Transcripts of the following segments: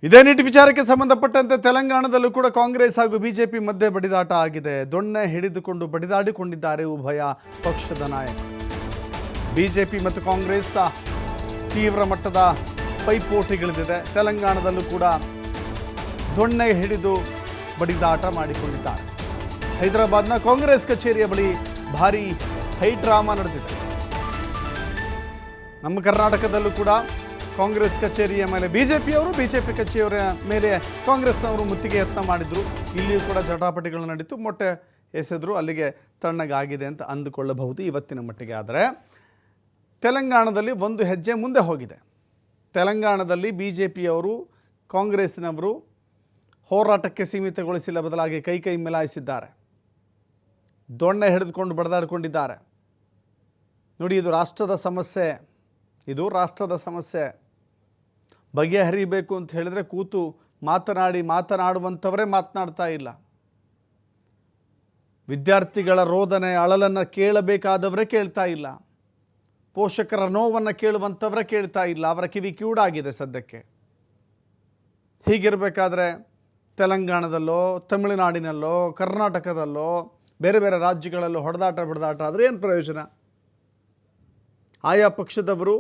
ಇದೇ ನೀತಿ ವಿಚಾರಕ್ಕೆ ಸಂಬಂಧಪಟ್ಟಂತೆ ತೆಲಂಗಾಣದಲ್ಲೂ ಕೂಡ ಕಾಂಗ್ರೆಸ್ ಹಾಗೂ ಬಿಜೆಪಿ ಮಧ್ಯೆ ಬಡಿದಾಟ ಆಗಿದೆ. ದೊಣ್ಣೆ ಹಿಡಿದುಕೊಂಡು ಬಡಿದಾಡಿಕೊಂಡಿದ್ದಾರೆ ಉಭಯ ಪಕ್ಷದ ನಾಯಕರು. ಬಿಜೆಪಿ ಮತ್ತು ಕಾಂಗ್ರೆಸ್ ತೀವ್ರ ಮಟ್ಟದ ಪೈಪೋಟಿಗಳಿದೆ. ತೆಲಂಗಾಣದಲ್ಲೂ ಕೂಡ ದೊಣ್ಣೆ ಹಿಡಿದು ಬಡಿದಾಟ ಮಾಡಿಕೊಂಡಿದ್ದಾರೆ. ಹೈದರಾಬಾದ್ನ ಕಾಂಗ್ರೆಸ್ ಕಚೇರಿಯ ಬಳಿ ಭಾರೀ ಹೈ ಡ್ರಾಮಾ ನಡೆದಿದೆ. ನಮ್ಮ ಕರ್ನಾಟಕದಲ್ಲೂ ಕೂಡ ಕಾಂಗ್ರೆಸ್ ಕಚೇರಿಯ ಮೇಲೆ ಬಿಜೆಪಿ ಕಚೇರಿಯ ಮೇಲೆ ಕಾಂಗ್ರೆಸ್ನವರು ಮುತ್ತಿಗೆ ಯತ್ನ ಮಾಡಿದ್ರು. ಇಲ್ಲಿಯೂ ಕೂಡ ಜಟಾಪಟಿಗಳು ನಡೀತು, ಮೊಟ್ಟೆ ಎಸೆದ್ರು, ಅಲ್ಲಿಗೆ ತಣ್ಣಗಾಗಿದೆ ಅಂತ ಅಂದುಕೊಳ್ಳಬಹುದು ಇವತ್ತಿನ ಮಟ್ಟಿಗೆ. ಆದರೆ ತೆಲಂಗಾಣದಲ್ಲಿ ಒಂದು ಹೆಜ್ಜೆ ಮುಂದೆ ಹೋಗಿದೆ. ತೆಲಂಗಾಣದಲ್ಲಿ ಬಿಜೆಪಿಯವರು ಕಾಂಗ್ರೆಸ್ಸಿನವರು ಹೋರಾಟಕ್ಕೆ ಸೀಮಿತಗೊಳಿಸಿಲ್ಲ, ಬದಲಾಗಿ ಕೈ ಮಿಲಾಯಿಸಿದ್ದಾರೆ. ದೊಣ್ಣೆ ಹಿಡಿದುಕೊಂಡು ಬಡಿದಾಡಿಕೊಂಡಿದ್ದಾರೆ. ನೋಡಿ, ಇದು ರಾಷ್ಟ್ರದ ಸಮಸ್ಯೆ. ಬಗೆಹರಿಬೇಕು ಅಂತ ಹೇಳಿದರೆ ಕೂತು ಮಾತನಾಡುವಂಥವರೇ ಮಾತನಾಡ್ತಾ ಇಲ್ಲ. ವಿದ್ಯಾರ್ಥಿಗಳ ರೋದನೆ ಅಳಲನ್ನು ಕೇಳಬೇಕಾದವರೇ ಕೇಳ್ತಾ ಇಲ್ಲ. ಪೋಷಕರ ನೋವನ್ನು ಕೇಳುವಂಥವರೇ ಕೇಳ್ತಾ ಇಲ್ಲ. ಅವರ ಕಿವಿ ಕಿವುಡಾಗಿದೆ ಸದ್ಯಕ್ಕೆ. ಹೀಗಿರಬೇಕಾದ್ರೆ ತೆಲಂಗಾಣದಲ್ಲೋ, ತಮಿಳುನಾಡಿನಲ್ಲೋ, ಕರ್ನಾಟಕದಲ್ಲೋ, ಬೇರೆ ಬೇರೆ ರಾಜ್ಯಗಳಲ್ಲೋ ಹೊಡೆದಾಟ ಆದರೆ ಏನು ಪ್ರಯೋಜನ? ಆಯಾ ಪಕ್ಷದವರು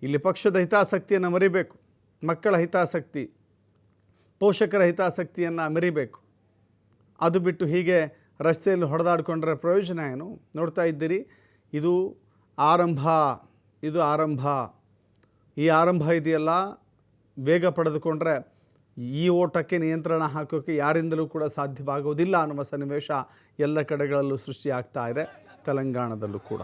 ಇಲ್ಲಿ ಪಕ್ಷದ ಹಿತಾಸಕ್ತಿಯನ್ನು ಮರಿಬೇಕು. ಮಕ್ಕಳ ಹಿತಾಸಕ್ತಿ, ಪೋಷಕರ ಹಿತಾಸಕ್ತಿಯನ್ನು ಮೆರಿಬೇಕು. ಅದು ಬಿಟ್ಟು ಹೀಗೆ ರಸ್ತೆಯಲ್ಲಿ ಹೊಡೆದಾಡಿಕೊಂಡ್ರೆ ಪ್ರಯೋಜನ ಏನು? ನೋಡ್ತಾ ಇದ್ದೀರಿ, ಇದು ಆರಂಭ. ಈ ಆರಂಭ ಇದೆಯಲ್ಲ, ವೇಗ ಪಡೆದುಕೊಂಡ್ರೆ ಈ ಓಟಕ್ಕೆ ನಿಯಂತ್ರಣ ಹಾಕೋಕ್ಕೆ ಯಾರಿಂದಲೂ ಕೂಡ ಸಾಧ್ಯವಾಗೋದಿಲ್ಲ ಅನ್ನುವ ಸನ್ನಿವೇಶ ಎಲ್ಲ ಕಡೆಗಳಲ್ಲೂ ಸೃಷ್ಟಿಯಾಗ್ತಾ ಇದೆ, ತೆಲಂಗಾಣದಲ್ಲೂ ಕೂಡ.